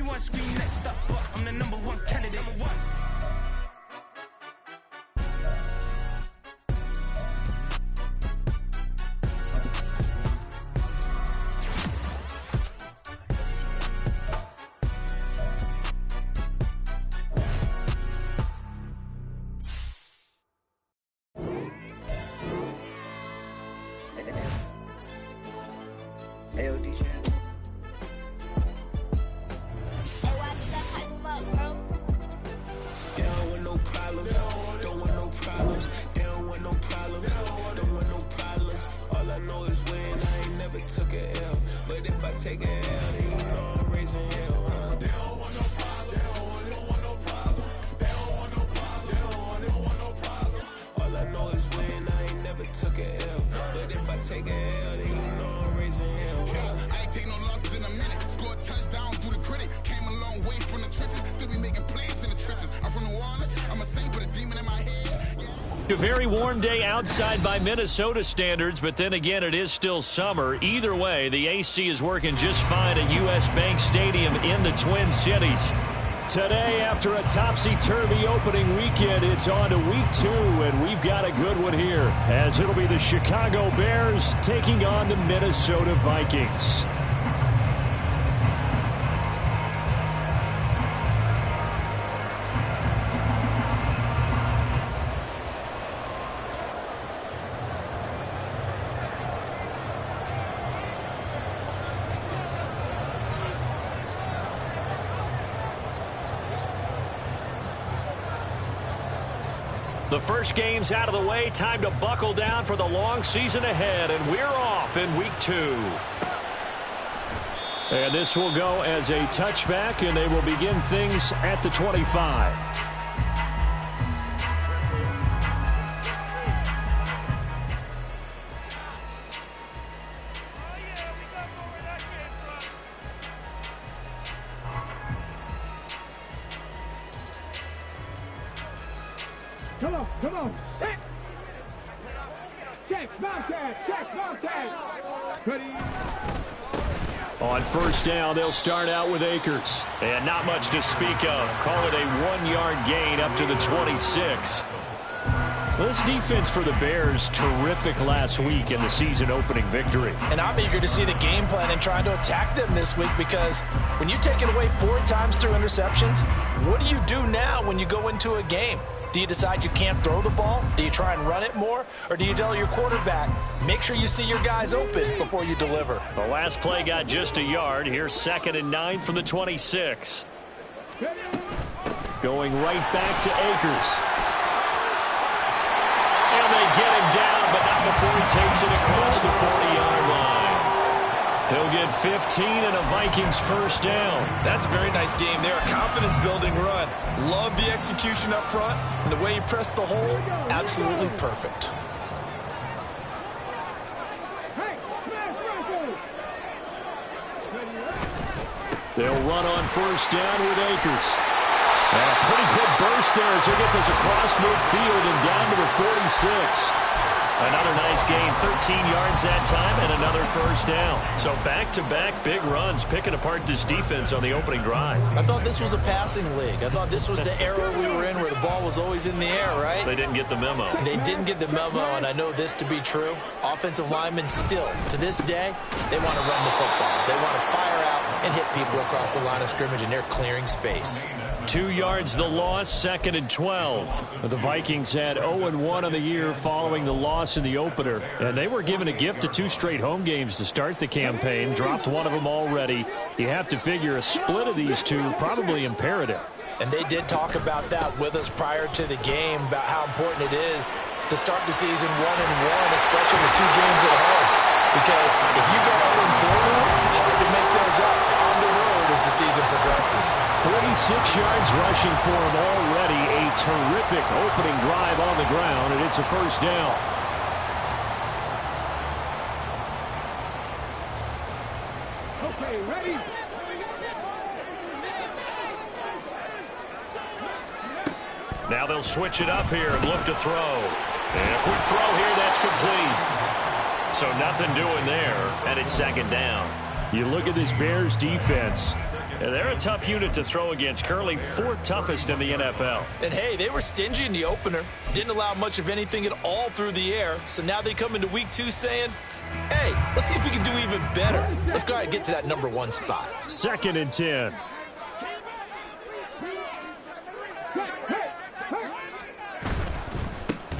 wants to be next up, but I'm the number one candidate. Number one. Ayo, DJ. They don't want no problems. Don't want no problems. They don't want no problems. Don't want no problems. All I know is win. I ain't never took a L. But if I take a L, then you know I'm raising hell. They don't want no problems. They don't want no problems. They don't want no problems. They don't want no problems. All I know is win. I ain't never took a L. But if I take a L, then you know I'm raising hell. I ain't take no losses in a minute. Scored a touchdown through the critic. Came a long way from the trenches. Still be making plays in the trenches. I'm from New Orleans. I'm a saint with a demon in my head. A very warm day outside by Minnesota standards, but then again, it is still summer. Either way, the AC is working just fine at U.S. Bank Stadium in the Twin Cities. Today, after a topsy-turvy opening weekend, it's on to week 2, and we've got a good one here, as it'll be the Chicago Bears taking on the Minnesota Vikings. The first game's out of the way. Time to buckle down for the long season ahead, and we're off in week 2. And this will go as a touchback, and they will begin things at the 25. Come on, check! Check, Montez! Goody. On first down, they'll start out with Akers. And not much to speak of. Call it a 1-yard gain up to the 26. This defense for the Bears, terrific last week in the season-opening victory. And I'm eager to see the game plan and trying to attack them this week, because when you take it away 4 times through interceptions, what do you do now when you go into a game? Do you decide you can't throw the ball? Do you try and run it more? Or do you tell your quarterback, make sure you see your guys open before you deliver? The last play got just a yard. Here's 2nd and 9 from the 26. Going right back to Akers. And they get him down, but not before he takes it across the 40-yard line. He'll get 15 and a Vikings first down. That's a very nice game there. A confidence-building run. Love the execution up front. And the way you press the hole, absolutely perfect. They'll run on first down with Akers. And a pretty good burst there as he gets this across midfield and down to the 46. Another nice gain, 13 yards that time, and another first down. So back-to-back big runs, picking apart this defense on the opening drive. I thought this was a passing league. I thought this was the era we were in where the ball was always in the air, right? They didn't get the memo. They didn't get the memo, and I know this to be true. Offensive linemen still, to this day, they want to run the football. They want to fire out and hit people across the line of scrimmage, and they're clearing space. 2 yards the loss, 2nd and 12. The Vikings had 0-1 on the year following the loss in the opener. And they were given a gift of 2 straight home games to start the campaign. Dropped one of them already. You have to figure a split of these two probably imperative. And they did talk about that with us prior to the game, about how important it is to start the season 1-1, especially with 2 games at home. Because if you go 0-2, hard to make those up on the road as the season progresses. 46 yards rushing for him already. A terrific opening drive on the ground, and it's a first down. Okay, ready? Now they'll switch it up here and look to throw. And a quick throw here, that's complete. So nothing doing there, and it's 2nd down. You look at this Bears defense. And they're a tough unit to throw against, currently 4th toughest in the NFL. And, hey, they were stingy in the opener. Didn't allow much of anything at all through the air. So now they come into week 2 saying, hey, let's see if we can do even better. Let's go ahead and get to that number 1 spot. 2nd and 10.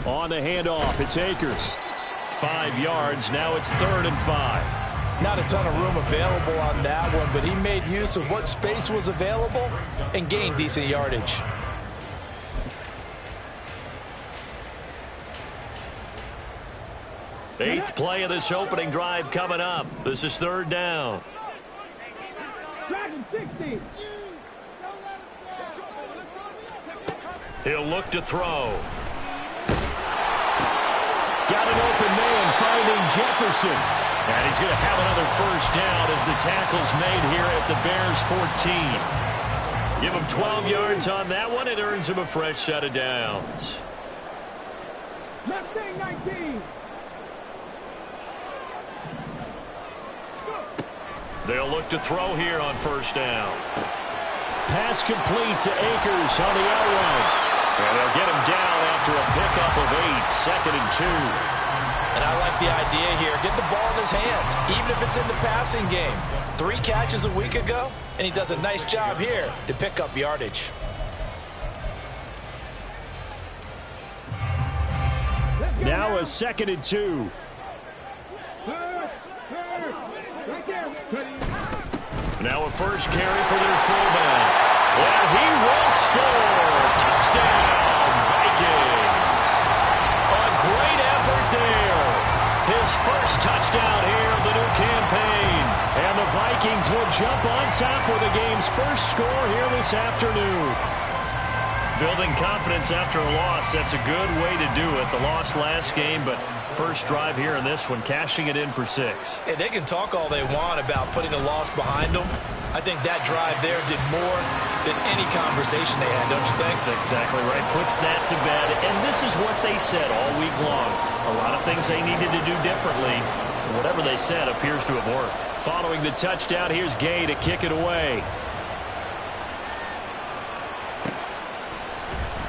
On the handoff, it's Akers. 5 yards, now it's 3rd and 5. Not a ton of room available on that one, but he made use of what space was available and gained decent yardage. Eighth play of this opening drive coming up. This is 3rd down. Dragon 60. He'll look to throw. Got an open man finding Jefferson. And he's going to have another 1st down as the tackle's made here at the Bears 14. Give him 12 yards on that one. It earns him a fresh set of downs. Mustang 19. They'll look to throw here on 1st down. Pass complete to Akers on the outrun. And they'll get him down after a pickup of 8, 2nd and 2. And I like the idea here. Get the ball in his hands, even if it's in the passing game. 3 catches a week ago, and he does a nice job here to pick up yardage. Now a 2nd and 2. Right there. Now a first carry for their fullback. And he will score. Touchdown, Vikings. A great effort there. His first touchdown here of the new campaign. And the Vikings will jump on top with the game's first score here this afternoon. Building confidence after a loss, that's a good way to do it. The loss last game, but first drive here in this one, cashing it in for 6. Hey, they can talk all they want about putting a loss behind them. I think that drive there did more than any conversation they had, don't you think? That's exactly right. Puts that to bed. And this is what they said all week long. A lot of things they needed to do differently. Whatever they said appears to have worked. Following the touchdown, here's Gay to kick it away.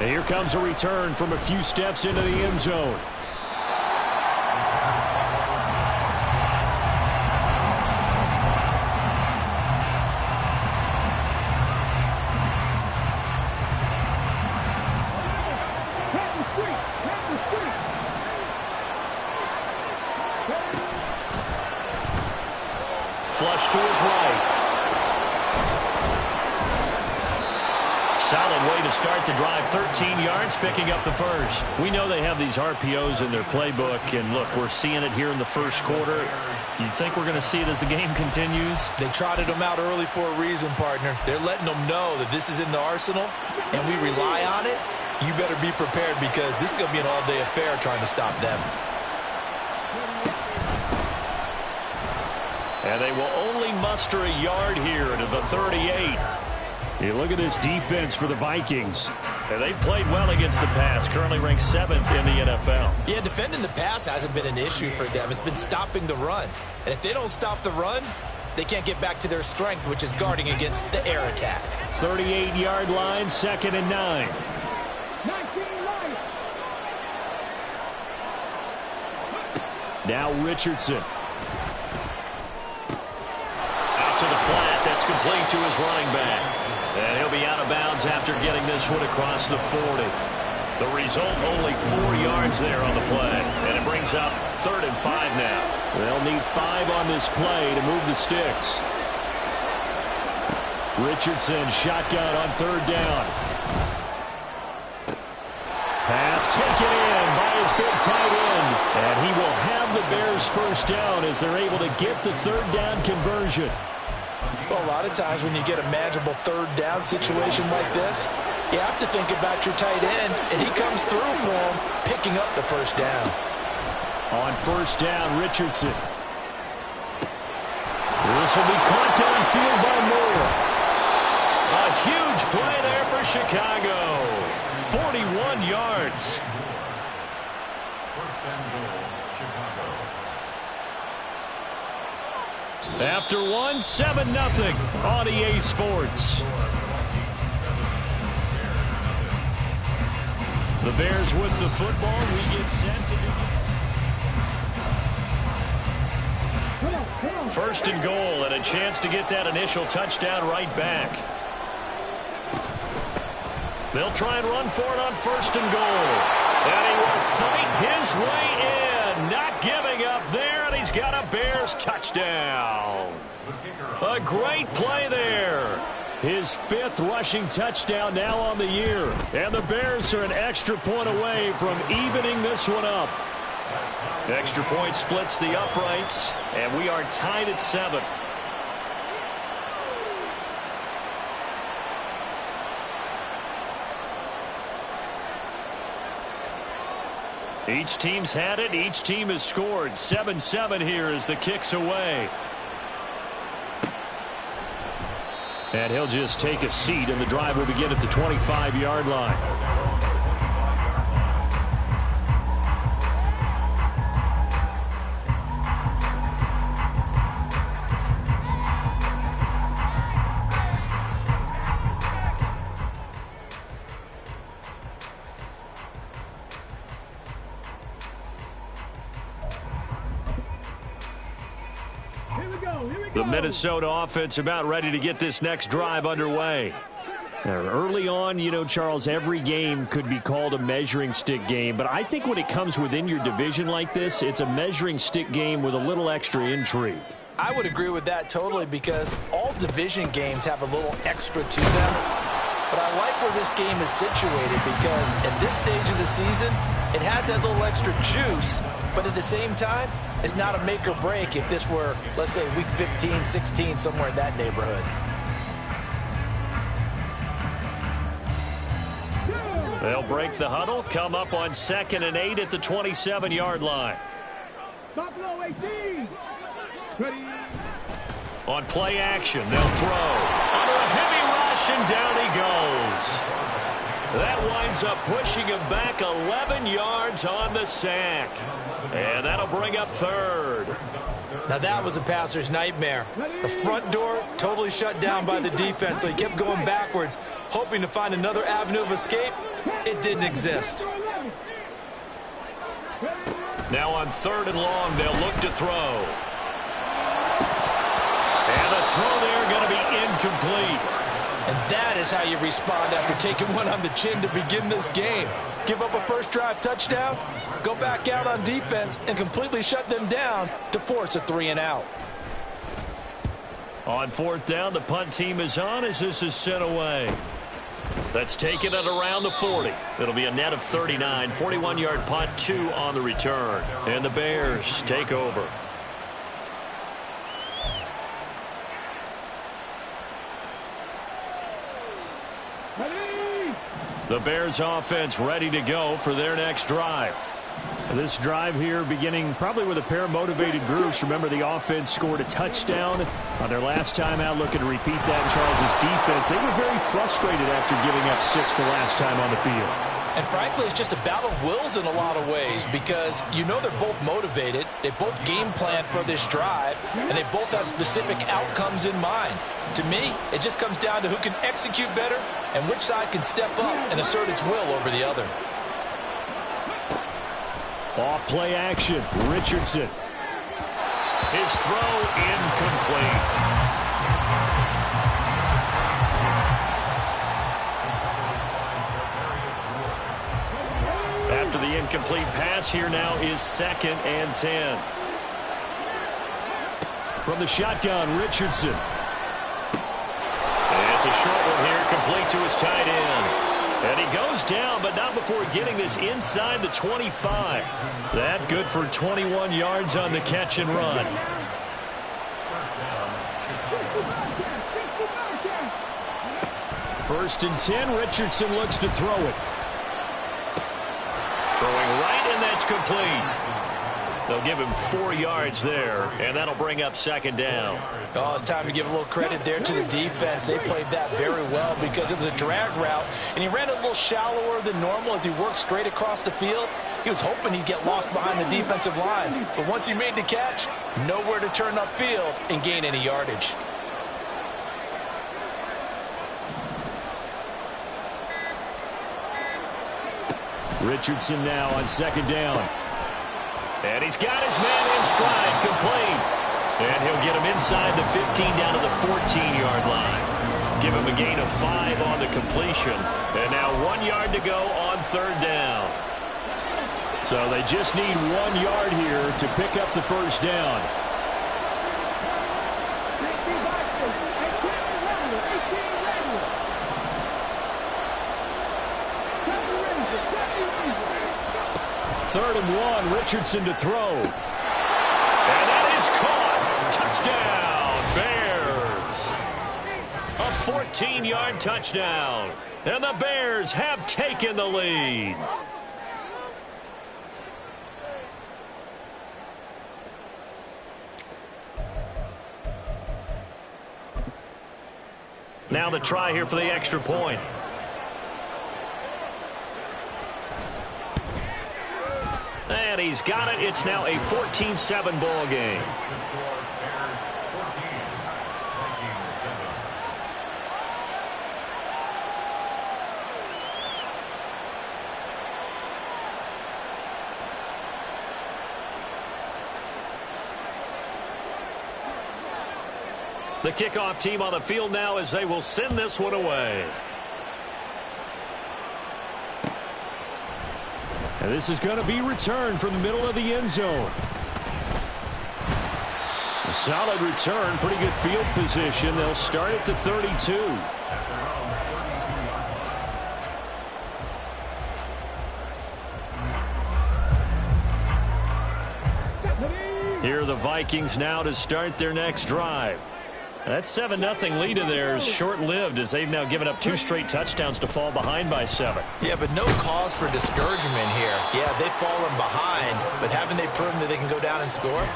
And here comes a return from a few steps into the end zone. Flush to his right. Solid way to start the drive. 13 yards, picking up the first. We know they have these RPOs in their playbook, and look, we're seeing it here in the first quarter. You think we're going to see it as the game continues? They trotted them out early for a reason, partner. They're letting them know that this is in the arsenal, and we rely on it. You better be prepared because this is going to be an all-day affair trying to stop them. And they will only muster a yard here to the 38. You look at this defense for the Vikings. And they played well against the pass, currently ranked 7th in the NFL. Yeah, defending the pass hasn't been an issue for them. It's been stopping the run. And if they don't stop the run, they can't get back to their strength, which is guarding against the air attack. 38-yard line, 2nd and 9. Now Richardson. To the flat, that's complete to his running back. And he'll be out of bounds after getting this one across the 40. The result, only 4 yards there on the play. And it brings up 3rd and 5 now. They'll need 5 on this play to move the sticks. Richardson shotgun on 3rd down. Pass taken in by his big tight end. And he will have the Bears first down as they're able to get the 3rd down conversion. Well, a lot of times when you get a manageable 3rd down situation like this, you have to think about your tight end, and he comes through for him, picking up the 1st down. On 1st down, Richardson. This will be caught downfield by Moore. A huge play there for Chicago. 41 yards. After one, 7-0 on EA Sports. The Bears with the football. We get set to do. First and goal, and a chance to get that initial touchdown right back. They'll try and run for it on first and goal. And he will fight his way in. Not giving up there, and he's got a Bears touchdown. A great play there. His 5th rushing touchdown now on the year. And the Bears are an extra point away from evening this one up. Extra point splits the uprights, and we are tied at 7. Each team's had it. Each team has scored. 7-7 here as the kick's away. And he'll just take a seat, and the drive will begin at the 25-yard line. The Minnesota offense about ready to get this next drive underway. Early on, you know, Charles, every game could be called a measuring stick game, but I think when it comes within your division like this, it's a measuring stick game with a little extra intrigue. I would agree with that totally, because all division games have a little extra to them. But I like where this game is situated, because at this stage of the season, it has that little extra juice, but at the same time, it's not a make or break if this were, let's say, week 15, 16, somewhere in that neighborhood. They'll break the huddle, come up on 2nd and 8 at the 27-yard line. Buffalo 18. Ready. On play action, they'll throw. Under a heavy rush, and down he goes. That winds up pushing him back 11 yards on the sack. And that'll bring up 3rd. Now that was a passer's nightmare. The front door totally shut down by the defense, so he kept going backwards, hoping to find another avenue of escape. It didn't exist. Now on 3rd and long, they'll look to throw. And the throw there going to be incomplete. And that is how you respond after taking one on the chin to begin this game. Give up a first drive touchdown, go back out on defense, and completely shut them down to force a 3-and-out. On 4th down, the punt team is on as this is sent away. That's taken at around the 40. It'll be a net of 39. 41-yard punt, 2 on the return. And the Bears take over. The Bears offense ready to go for their next drive. This drive here beginning probably with a pair of motivated groups. Remember, the offense scored a touchdown on their last time out. Looking to repeat that in Charles's defense. They were very frustrated after giving up 6 the last time on the field. And frankly, it's just a battle of wills in a lot of ways, because you know they're both motivated. They both game plan for this drive, and they both have specific outcomes in mind. To me, it just comes down to who can execute better and which side can step up and assert its will over the other. Off play action, Richardson. His throw incomplete. After the incomplete pass, here now is 2nd and 10. From the shotgun, Richardson. And it's a short one here, complete to his tight end. And he goes down, but not before getting this inside the 25. That good for 21 yards on the catch and run. First and 10, Richardson looks to throw it. Throwing right, and that's complete. They'll give him 4 yards there, and that'll bring up 2nd down. Oh, it's time to give a little credit there to the defense. They played that very well because it was a drag route, and he ran a little shallower than normal as he worked straight across the field. He was hoping he'd get lost behind the defensive line. But once he made the catch, nowhere to turn upfield and gain any yardage. Richardson now on second down. And he's got his man in stride, complete. And he'll get him inside the 15 down to the 14-yard line. Give him a gain of 5 on the completion. And now 1 yard to go on third down. So they just need 1 yard here to pick up the first down. Third and 1, Richardson to throw. And that is caught. Touchdown, Bears. A 14-yard touchdown. And the Bears have taken the lead. Now the try here for the extra point. And he's got it. It's now a 14-7 ball game. The kickoff team on the field now as they will send this one away. And this is going to be returned from the middle of the end zone. A solid return, pretty good field position. They'll start at the 32. Here are the Vikings now to start their next drive. That 7-0 lead of theirs short-lived as they've now given up 2 straight touchdowns to fall behind by 7. Yeah, but no cause for discouragement here. Yeah, they've fallen behind, but haven't they proven that they can go down and score?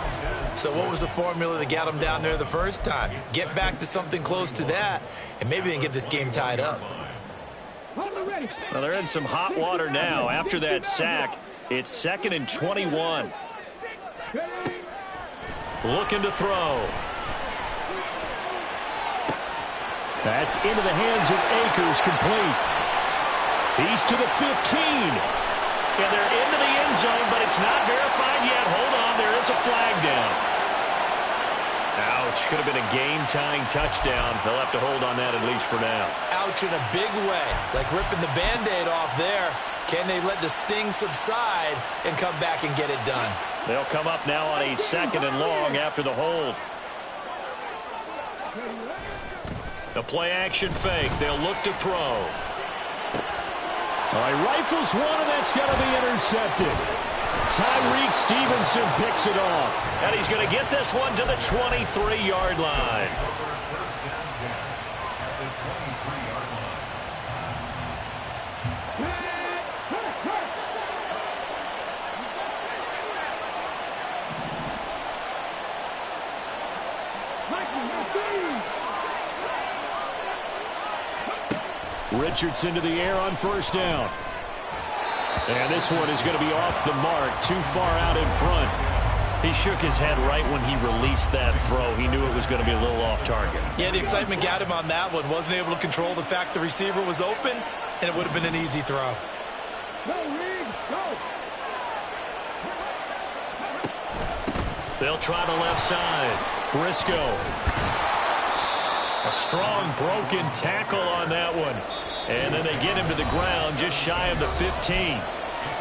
So what was the formula that got them down there the first time? Get back to something close to that, and maybe they can get this game tied up. Well, they're in some hot water now. After that sack, it's 2nd and 21. Looking to throw. That's into the hands of Akers, complete. He's to the 15. And they're into the end zone, but it's not verified yet. Hold on, there is a flag down. Ouch, could have been a game-tying touchdown. They'll have to hold on that at least for now. Ouch in a big way, like ripping the Band-Aid off there. Can they let the sting subside and come back and get it done? They'll come up now on a 2nd and long after the hold. The play-action fake. They'll look to throw. All right, rifles one, and that's going to be intercepted. Tyreek Stevenson picks it off. And he's going to get this one to the 23-yard line. Richardson to the air on first down. And this one is going to be off the mark, too far out in front. He shook his head right when he released that throw. He knew it was going to be a little off target. Yeah, the excitement got him on that one. Wasn't able to control the fact the receiver was open, and it would have been an easy throw. They'll try the left side. Briscoe. A strong broken tackle on that one. And then they get him to the ground just shy of the 15.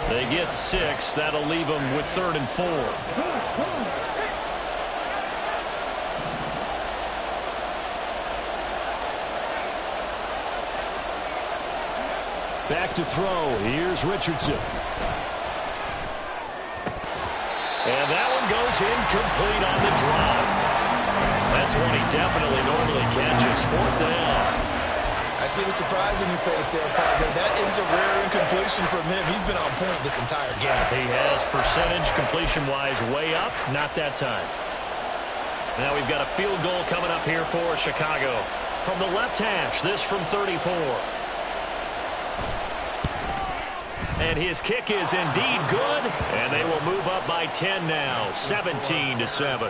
They get 6. That'll leave them with 3rd and 4. Back to throw. Here's Richardson. And that one goes incomplete on the drop. That's one he definitely normally catches. 4th down. I see the surprise in your face there, partner. That is a rare incompletion from him. He's been on point this entire game. He has percentage completion-wise way up. Not that time. Now we've got a field goal coming up here for Chicago. From the left hash, this from 34. And his kick is indeed good, and they will move up by 10 now, 17-7.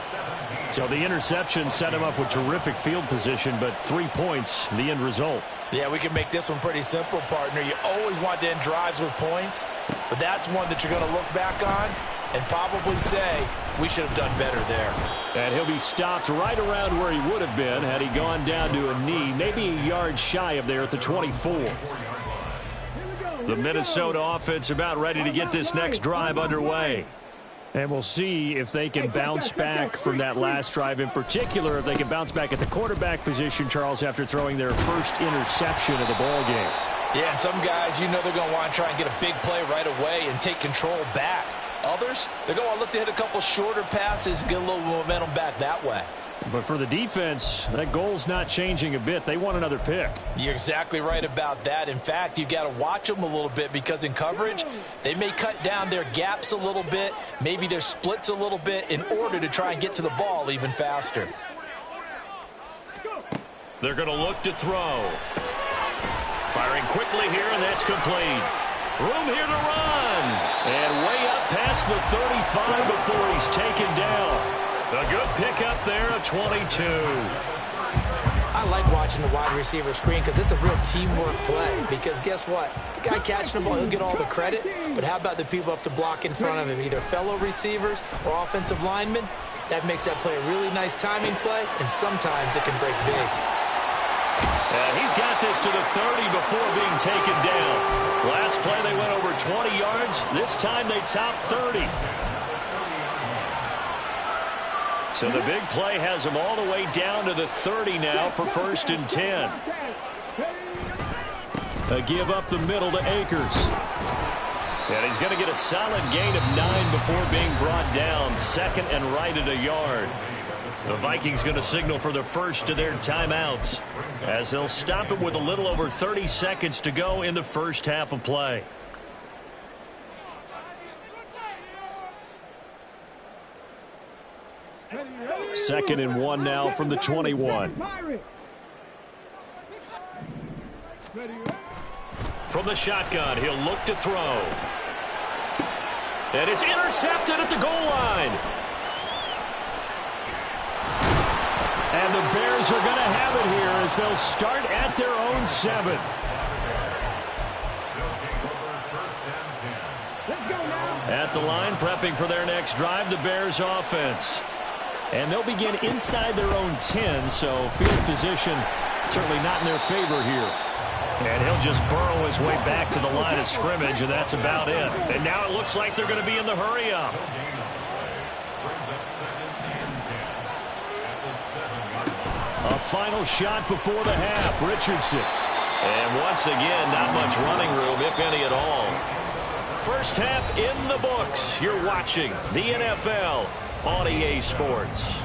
So the interception set him up with terrific field position, but 3 points, the end result. Yeah, we can make this one pretty simple, partner. You always want to end drives with points, but that's one that you're going to look back on and probably say, we should have done better there. And he'll be stopped right around where he would have been had he gone down to a knee, maybe a yard shy of there at the 24. The Minnesota offense about ready to get this next drive underway. And we'll see if they can bounce back from that last drive, in particular, if they can bounce back at the quarterback position, Charles, after throwing their first interception of the ball game. Yeah, and some guys, you know they're going to want to try and get a big play right away and take control back. Others, they're going to look to hit a couple shorter passes and get a little momentum back that way. But for the defense, that goal's not changing a bit. They want another pick. You're exactly right about that. In fact, you've got to watch them a little bit because in coverage, they may cut down their gaps a little bit, maybe their splits a little bit in order to try and get to the ball even faster. They're going to look to throw. Firing quickly here, and that's complete. Room here to run. And way up past the 35 before he's taken down. A good pickup there, a 22. I like watching the wide receiver screen because it's a real teamwork play. Because guess what? The guy catching the ball, he'll get all the credit. But how about the people up to block in front of him, either fellow receivers or offensive linemen? That makes that play a really nice timing play, and sometimes it can break big. He's got this to the 30 before being taken down. Last play, they went over 20 yards. This time, they topped 30. So the big play has him all the way down to the 30 now for 1st and 10. A give up the middle to Akers. And he's going to get a solid gain of 9 before being brought down. Second and right at a yard. The Vikings going to signal for the first of their timeouts as they'll stop it with a little over 30 seconds to go in the first half of play. Second and 1 now from the 21. From the shotgun, he'll look to throw. And it's intercepted at the goal line. And the Bears are going to have it here as they'll start at their own 7. At the line, prepping for their next drive, the Bears offense. And they'll begin inside their own 10, so field position certainly not in their favor here. And he'll just burrow his way back to the line of scrimmage, and that's about it. And now it looks like they're going to be in the hurry-up. A final shot before the half, Richardson. And once again, not much running room, if any at all. First half in the books. You're watching the NFL on EA Sports.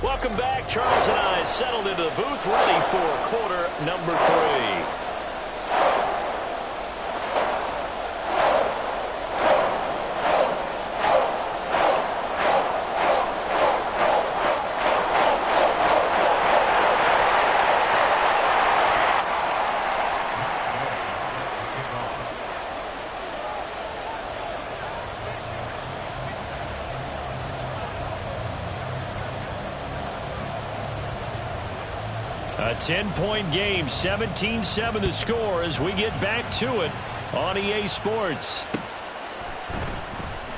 Welcome back. Charles and I settled into the booth, ready for quarter number 3. A 10-point game, 17-7 the score as we get back to it on EA Sports.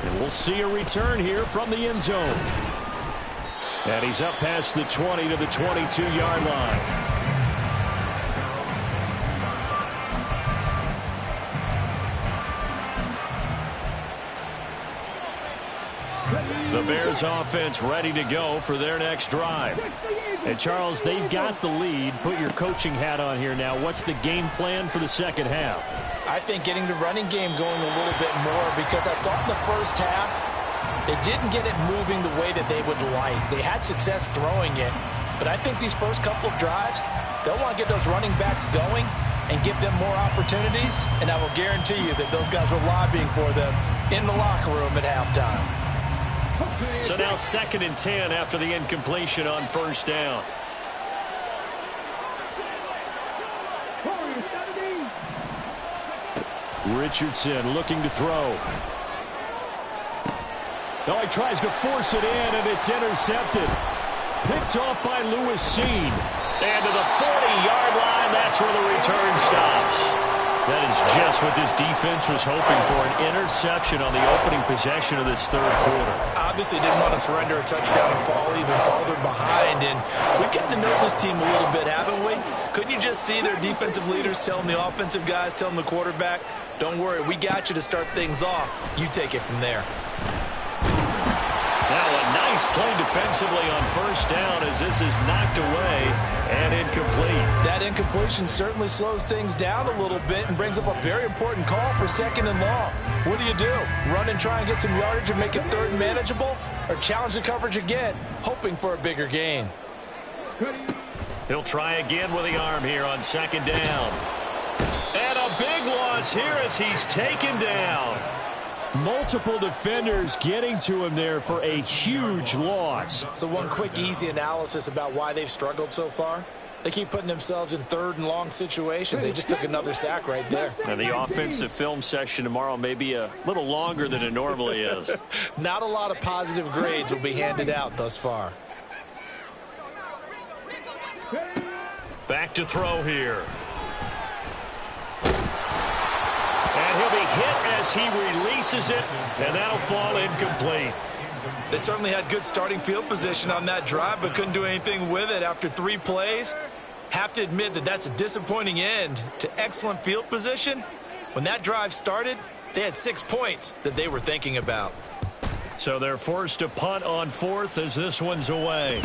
And we'll see a return here from the end zone. And he's up past the 20 to the 22-yard line. The Bears offense ready to go for their next drive. And, Charles, they've got the lead. Put your coaching hat on here now. What's the game plan for the second half? I think getting the running game going a little bit more, because I thought in the first half they didn't get it moving the way that they would like. They had success throwing it, but I think these first couple of drives, they'll want to get those running backs going and give them more opportunities, and I will guarantee you that those guys were lobbying for them in the locker room at halftime. So now 2nd and 10 after the incompletion on first down. Richardson looking to throw. No, he tries to force it in, and it's intercepted. Picked off by Lewis Seen. And to the 40-yard line, that's where the return stops. That is just what this defense was hoping for, an interception on the opening possession of this third quarter. Obviously didn't want to surrender a touchdown and fall even farther behind, and we've gotten to know this team a little bit, haven't we? Couldn't you just see their defensive leaders telling the offensive guys, telling the quarterback, don't worry, we got you to start things off. You take it from there. Now a nice play defensively on first down as this is knocked away and incomplete. That incompletion certainly slows things down a little bit and brings up a very important call for 2nd and long. What do? Run and try and get some yardage and make it 3rd and manageable? Or challenge the coverage again, hoping for a bigger gain? He'll try again with the arm here on 2nd down. And a big loss here as he's taken down. Multiple defenders getting to him there for a huge loss. So one quick, easy analysis about why they've struggled so far. They keep putting themselves in 3rd and long situations. They just took another sack right there. And the offensive film session tomorrow may be a little longer than it normally is. Not a lot of positive grades will be handed out thus far. Back to throw here. And he'll be hit as he releases it, and that'll fall incomplete. They certainly had good starting field position on that drive, but couldn't do anything with it after 3 plays. Have to admit that that's a disappointing end to excellent field position. When that drive started, they had 6 points that they were thinking about. So they're forced to punt on 4th as this one's away.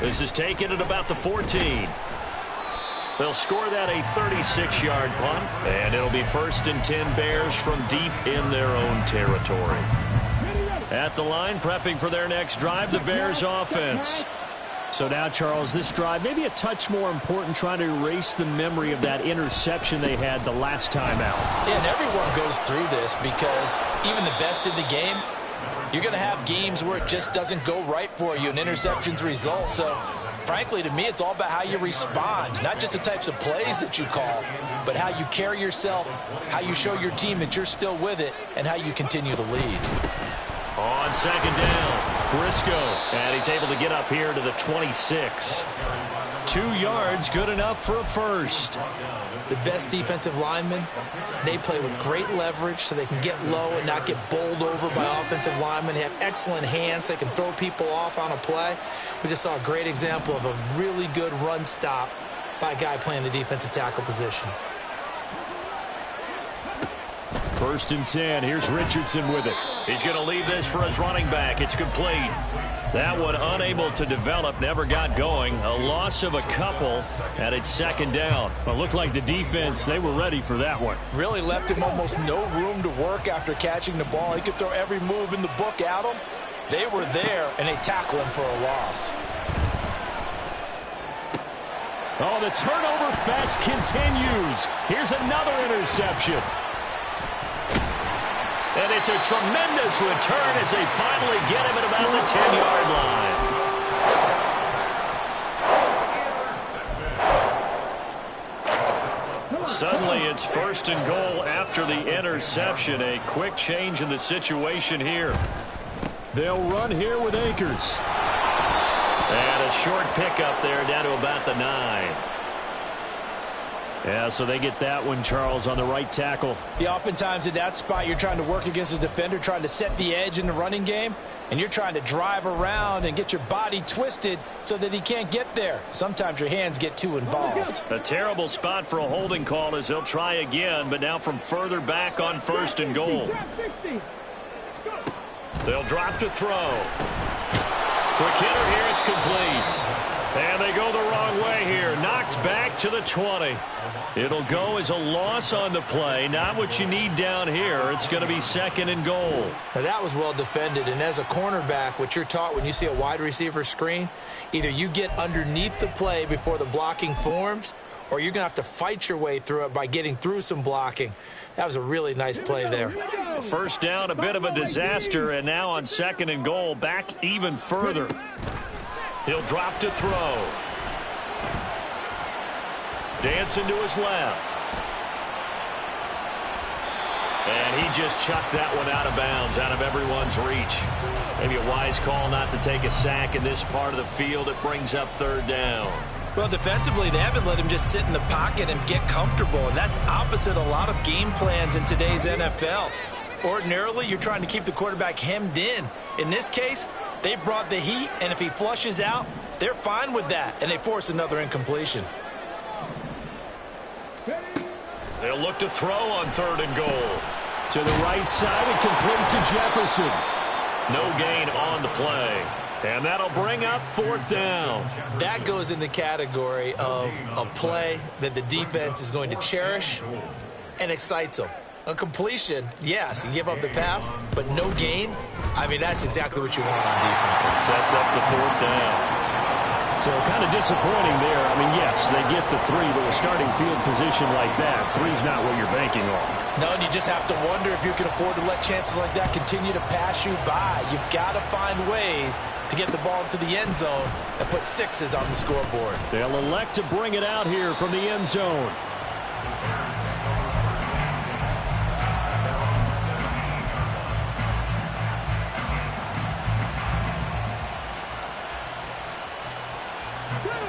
This is taken at about the 14. They'll score that a 36-yard punt, and it'll be 1st and 10 Bears from deep in their own territory. At the line, prepping for their next drive, the Bears offense. So now, Charles, this drive maybe a touch more important, trying to erase the memory of that interception they had the last time out. Yeah, and everyone goes through this because even the best in the game, you're going to have games where it just doesn't go right for you, and interceptions result. So, frankly, to me, it's all about how you respond, not just the types of plays that you call, but how you carry yourself, how you show your team that you're still with it, and how you continue to lead. On 2nd down, Briscoe, and he's able to get up here to the 26. 2 yards, good enough for a first. The best defensive linemen, they play with great leverage so they can get low and not get bowled over by offensive linemen. They have excellent hands. They can throw people off on a play. We just saw a great example of a really good run stop by a guy playing the defensive tackle position. 1st and 10. Here's Richardson with it. He's going to leave this for his running back. It's complete. That one unable to develop, never got going. A loss of a couple, and it's 2nd down. Well, it looked like the defense, they were ready for that one. Really left him almost no room to work after catching the ball. He could throw every move in the book at him. They were there, and they tackled him for a loss. Oh, the turnover fest continues. Here's another interception. And it's a tremendous return as they finally get him at about the 10-yard line. Suddenly it's 1st and goal after the interception. A quick change in the situation here. They'll run here with Akers. And a short pickup there down to about the 9. Yeah, so they get that one, Charles, on the right tackle. Yeah, oftentimes in that spot, you're trying to work against a defender, trying to set the edge in the running game, and you're trying to drive around and get your body twisted so that he can't get there. Sometimes your hands get too involved. A terrible spot for a holding call as they'll try again, but now from further back on 1st and goal. They'll drop to throw. Quick hitter here, it's complete. And they go the wrong way here. Knocked back to the 20. It'll go as a loss on the play. Not what you need down here. It's going to be 2nd and goal. Now that was well defended. And as a cornerback, what you're taught when you see a wide receiver screen, either you get underneath the play before the blocking forms, or you're going to have to fight your way through it by getting through some blocking. That was a really nice play there. First down, a bit of a disaster, and now on 2nd and goal, back even further. He'll drop to throw. Dancing to his left. And he just chucked that one out of bounds, out of everyone's reach. Maybe a wise call not to take a sack in this part of the field. It brings up 3rd down. Well, defensively, they haven't let him just sit in the pocket and get comfortable, and that's opposite a lot of game plans in today's NFL. Ordinarily, you're trying to keep the quarterback hemmed in. In this case, they brought the heat, and if he flushes out, they're fine with that, and they force another incompletion. They'll look to throw on 3rd and goal. To the right side and complete to Jefferson. No gain on the play. And that'll bring up 4th down. That goes in the category of a play that the defense is going to cherish and excites them. A completion, yes, you give up the pass, but no gain. I mean, that's exactly what you want on defense. It sets up the 4th down. So kind of disappointing there. I mean, yes, they get the 3, but with starting field position like that, 3's not what you're banking on. No, and you just have to wonder if you can afford to let chances like that continue to pass you by. You've got to find ways to get the ball into the end zone and put 6s on the scoreboard. They'll elect to bring it out here from the end zone.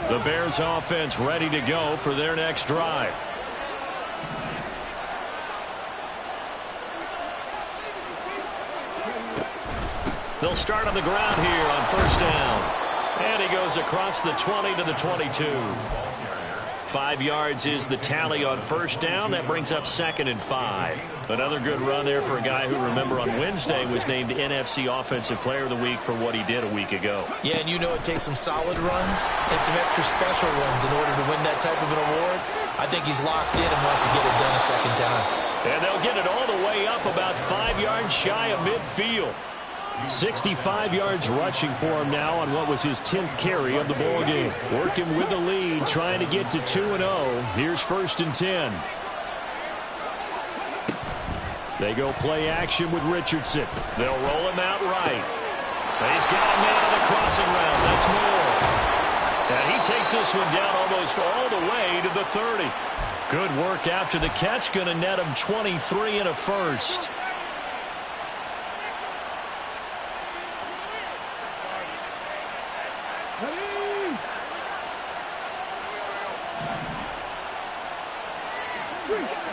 The Bears offense ready to go for their next drive. They'll start on the ground here on 1st down. And he goes across the 20 to the 22. 5 yards is the tally on 1st down. That brings up 2nd and 5. Another good run there for a guy who, remember, on Wednesday was named NFC Offensive Player of the Week for what he did a week ago. Yeah, and you know it takes some solid runs and some extra special ones in order to win that type of an award. I think he's locked in and wants to get it done a 2nd time. And they'll get it all the way up about 5 yards shy of midfield. 65 yards rushing for him now on what was his 10th carry of the ball game. Working with the lead, trying to get to 2-0. Here's 1st and 10. They go play action with Richardson. They'll roll him out right. He's got a man on the crossing route. That's Moore. And he takes this one down almost all the way to the 30. Good work after the catch. Going to net him 23 and a 1st.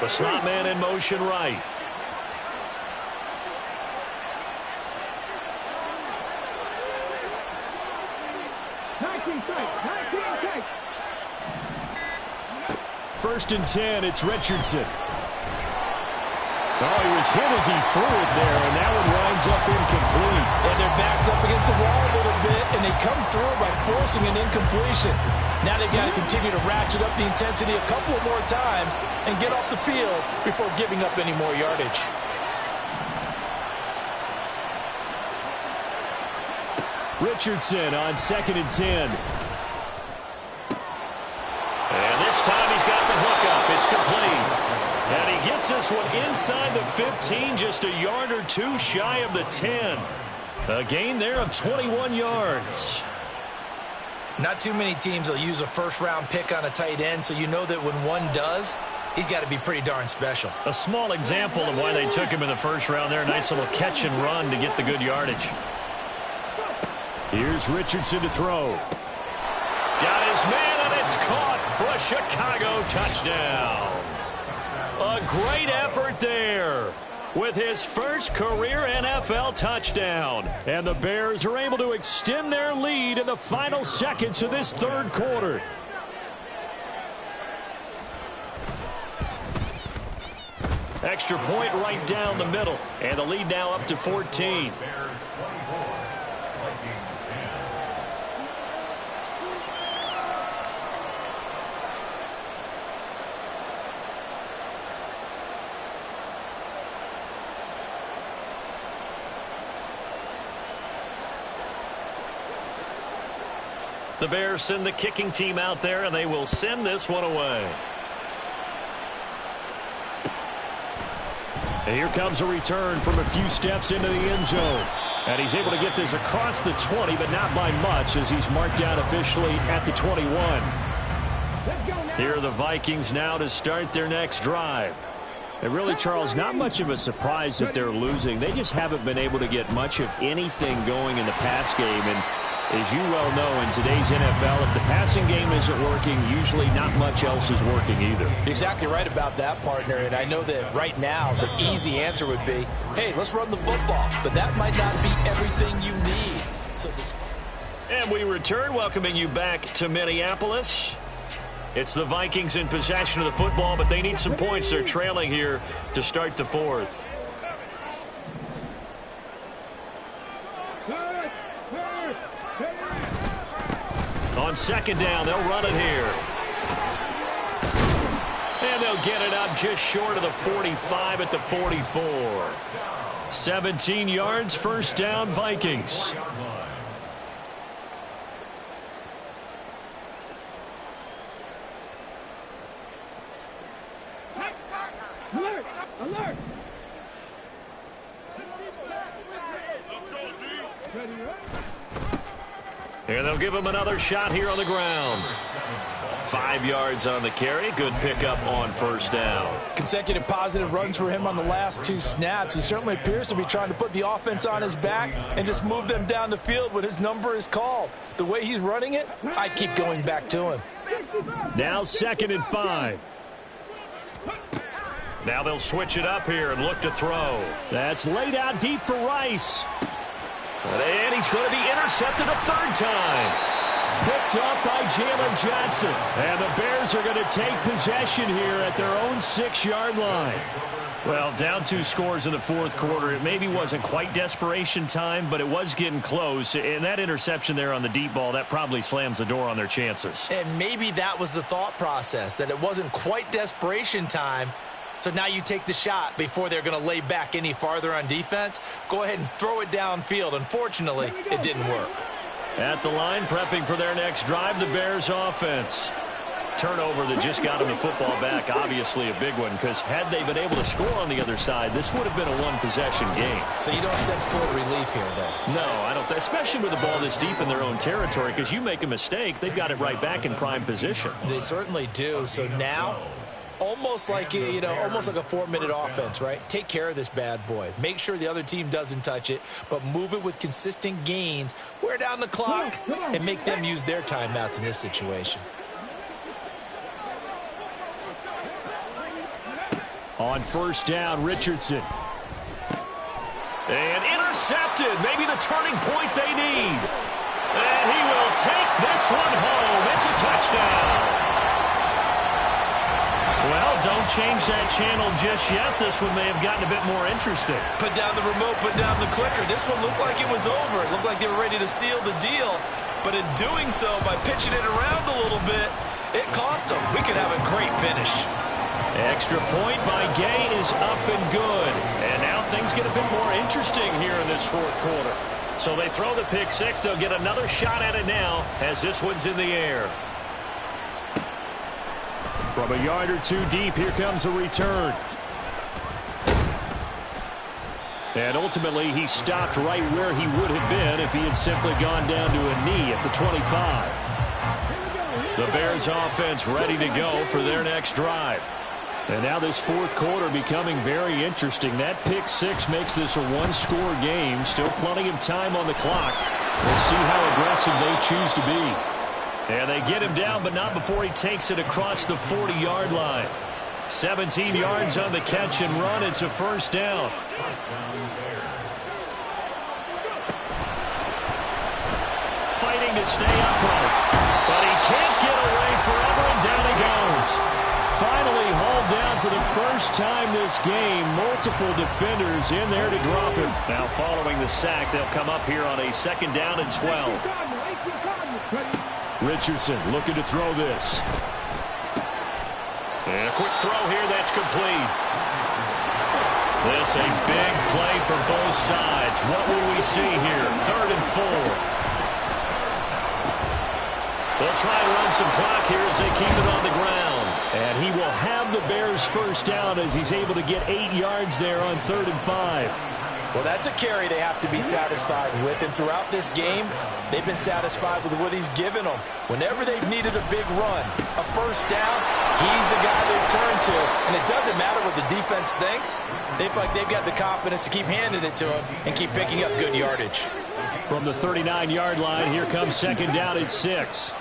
The slot man in motion right. First and 10, it's Richardson. Oh, he was hit as he threw it there, and that one winds up incomplete. And their back's up against the wall a little bit, and they come through by forcing an incompletion. Now they've got to continue to ratchet up the intensity a couple more times and get off the field before giving up any more yardage. Richardson on 2nd and 10. And this time he's got the hook up. It's complete. And he gets this one inside the 15, just a yard or 2 shy of the 10. A gain there of 21 yards. Not too many teams will use a 1st-round pick on a tight end, so you know that when one does, he's got to be pretty darn special. A small example of why they took him in the 1st round there. Nice little catch and run to get the good yardage. Here's Richardson to throw. Got his man, and it's caught for a Chicago touchdown. A great effort there with his first career NFL touchdown. And the Bears are able to extend their lead in the final seconds of this 3rd quarter. Extra point right down the middle. And the lead now up to 14. The Bears send the kicking team out there, and they will send this one away. And here comes a return from a few steps into the end zone. And he's able to get this across the 20, but not by much, as he's marked down officially at the 21. Here are the Vikings now to start their next drive. And really, Charles, not much of a surprise that they're losing. They just haven't been able to get much of anything going in the pass game. And as you well know, in today's NFL, if the passing game isn't working, usually not much else is working either. You're exactly right about that, partner. And I know that right now the easy answer would be, hey, let's run the football. But that might not be everything you need. And we return, welcoming you back to Minneapolis. It's the Vikings in possession of the football, but they need some points. They're trailing here to start the fourth. On second down, they'll run it here. And they'll get it up just short of the 45 at the 44. 17 yards, first down, Vikings. Alert! Alert! And they'll give him another shot here on the ground. 5 yards on the carry. Good pickup on first down. Consecutive positive runs for him on the last 2 snaps. He certainly appears to be trying to put the offense on his back and just move them down the field when his number is called. The way he's running it, I keep going back to him. Now 2nd and 5. Now they'll switch it up here and look to throw. That's laid out deep for Rice. And he's going to be intercepted a third time. Picked up by Jalen Johnson. And the Bears are going to take possession here at their own 6-yard line. Well, down 2 scores in the fourth quarter. It maybe wasn't quite desperation time, but it was getting close. And that interception there on the deep ball, that probably slams the door on their chances. And maybe that was the thought process, that it wasn't quite desperation time. So now you take the shot before they're going to lay back any farther on defense. Go ahead and throw it downfield. Unfortunately, it didn't work. At the line, prepping for their next drive, the Bears offense. Turnover that just got them the football back, obviously a big one, because had they been able to score on the other side, this would have been a one-possession game. So you don't sense full relief here, then? No, I don't. Especially with the ball this deep in their own territory, because you make a mistake, they've got it right back in prime position. They certainly do. So now, almost like a 4-minute offense, right? Take care of this bad boy. Make sure the other team doesn't touch it, but move it with consistent gains, wear down the clock, and make them use their timeouts in this situation. On first down, Richardson. And intercepted. Maybe the turning point they need. And he will take this one home. It's a touchdown. Well, don't change that channel just yet. This one may have gotten a bit more interesting. Put down the remote, put down the clicker. This one looked like it was over. It looked like they were ready to seal the deal. But in doing so, by pitching it around a little bit, it cost them. We could have a great finish. Extra point by Gay is up and good. And now things get a bit more interesting here in this fourth quarter. So they throw the pick six. They'll get another shot at it now as this one's in the air. From a yard or two deep, here comes a return. And ultimately, he stopped right where he would have been if he had simply gone down to a knee at the 25. The Bears offense ready to go for their next drive. And now this fourth quarter becoming very interesting. That pick six makes this a one-score game. Still plenty of time on the clock. We'll see how aggressive they choose to be. And they get him down, but not before he takes it across the 40-yard line. 17 yards on the catch and run. It's a first down. Fighting to stay upright. But he can't get away forever, and down he goes. Finally hauled down for the first time this game. Multiple defenders in there to drop him. Now following the sack, they'll come up here on a 2nd down and 12. Richardson looking to throw this. And a quick throw here, that's complete. This a big play for both sides. What will we see here? 3rd and 4. They'll try and run some clock here as they keep it on the ground. And he will have the Bears first down as he's able to get 8 yards there on 3rd and 5. Well, that's a carry they have to be satisfied with. And throughout this game, they've been satisfied with what he's given them. Whenever they've needed a big run, a first down, he's the guy they turn to. And it doesn't matter what the defense thinks. They feel like they've got the confidence to keep handing it to him and keep picking up good yardage. From the 39-yard line, here comes 2nd down at 6.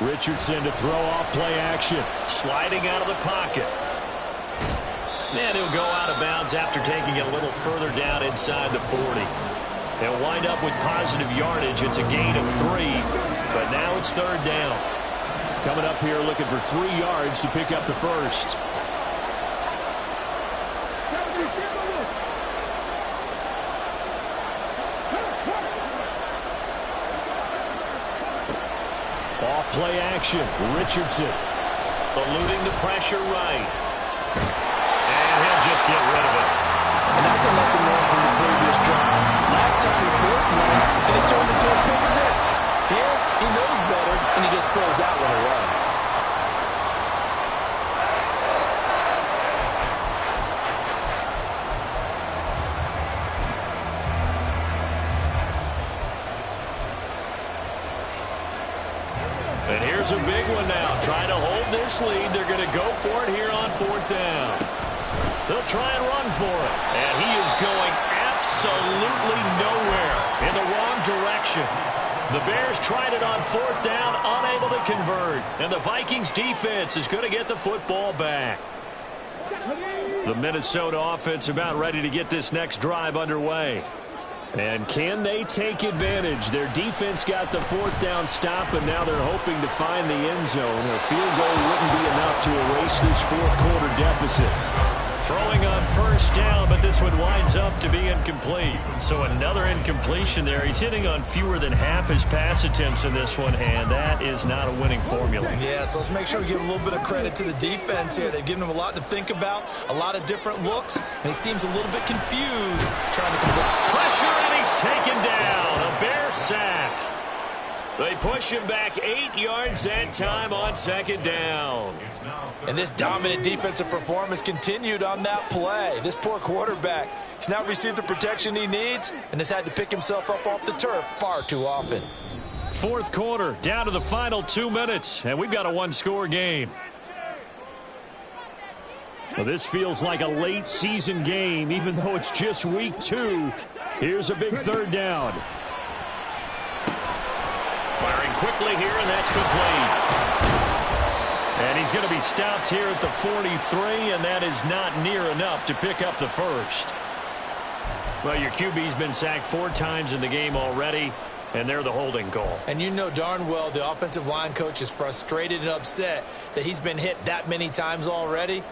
Richardson to throw off play action. Sliding out of the pocket. And he'll go out of bounds after taking it a little further down inside the 40. They'll wind up with positive yardage. It's a gain of 3, but now it's 3rd down. Coming up here looking for 3 yards to pick up the first. Off play action. Richardson eluding the pressure right. And he'll just get rid of it. And that's a lesson learned from the previous drive. Last time he forced one, and it turned into a pick 6. Here, he knows better, and he just throws that one away. And here's a big one now. Trying to hold this lead. They're going to go for it here on 4th down. They'll try and run for it. And he is going absolutely nowhere in the wrong direction. The Bears tried it on 4th down, unable to convert. And the Vikings defense is going to get the football back. The Minnesota offense about ready to get this next drive underway. And can they take advantage? Their defense got the 4th down stop, and now they're hoping to find the end zone. A field goal wouldn't be enough to erase this 4th quarter deficit. Throwing on 1st down, but this one winds up to be incomplete. So another incompletion there. He's hitting on fewer than half his pass attempts in this one, and that is not a winning formula. Yeah, so let's make sure we give a little bit of credit to the defense here. They've given him a lot to think about, a lot of different looks, and he seems a little bit confused trying to complete. Pressure, and he's taken down. A Bear sack. They push him back 8 yards that time on 2nd down. And this dominant defensive performance continued on that play. This poor quarterback, he's now received the protection he needs and has had to pick himself up off the turf far too often. 4th quarter, down to the final 2 minutes, and we've got a 1-score game. Well, this feels like a late season game, even though it's just week 2. Here's a big 3rd down. Firing quickly here, and that's complete. And he's going to be stopped here at the 43, and that is not near enough to pick up the first. Well, your QB's been sacked 4 times in the game already, and they're the holding call. And you know darn well the offensive line coach is frustrated and upset that he's been hit that many times already.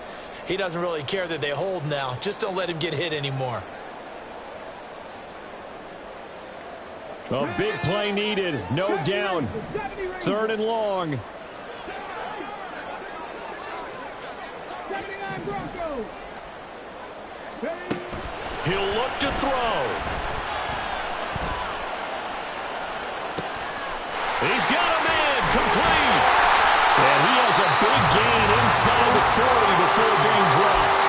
He doesn't really care that they hold now. Just don't let him get hit anymore. A big play needed. No down. 3rd and long. He'll look to throw. He's got a man. Complete. And he has a big gain inside the 40 before being dropped.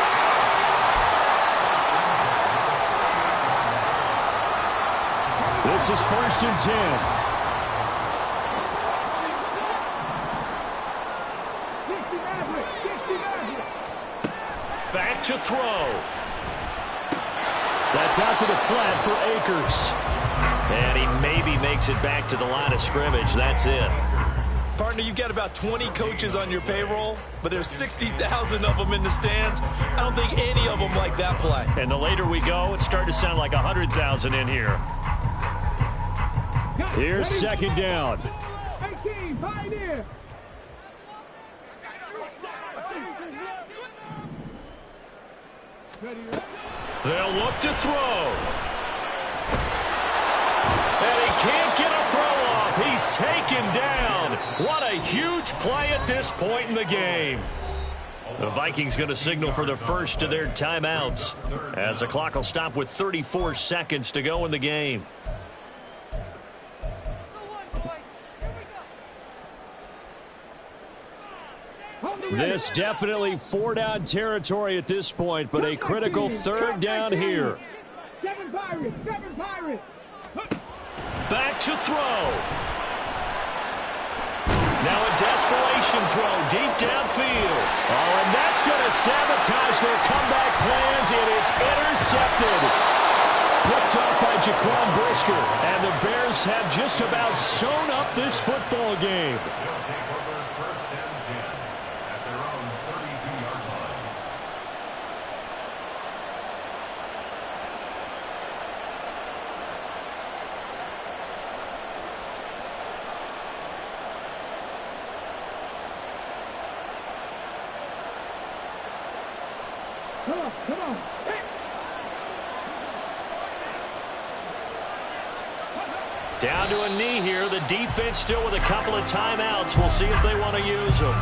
This is 1st and 10. Back to throw. That's out to the flat for Akers. And he maybe makes it back to the line of scrimmage. That's it. Partner, you've got about 20 coaches on your payroll, but there's 60,000 of them in the stands. I don't think any of them like that play. And the later we go, it's starting to sound like 100,000 in here. Here's 2nd down. 18, Pioneer. They'll look to throw. And he can't get a throw off. He's taken down. What a huge play at this point in the game. The Vikings going to signal for the first of their timeouts as the clock will stop with 34 seconds to go in the game. This definitely 4-down territory at this point, but a critical 3rd down here. 7 Pirates, 7 Pirates. Back to throw. Now a desperation throw deep downfield. Oh, and that's going to sabotage their comeback plans. It is intercepted. Picked off by Jaquan Brisker. And the Bears have just about sewn up this football game. Come on. Down to a knee here. The defense still with a couple of timeouts. We'll see if they want to use them.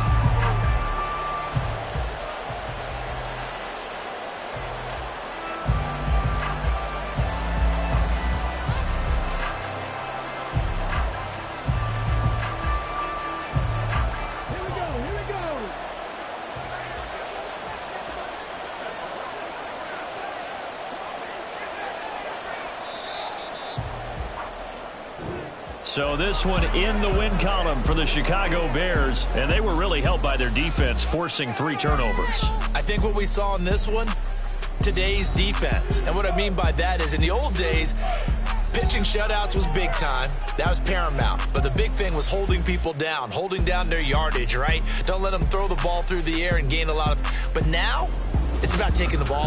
So this one in the win column for the Chicago Bears, and they were really helped by their defense, forcing 3 turnovers. I think what we saw in this one, today's defense. And what I mean by that is in the old days, pitching shutouts was big time. That was paramount. But the big thing was holding people down, holding down their yardage, right? Don't let them throw the ball through the air and gain a lot of. But now, it's about taking the ball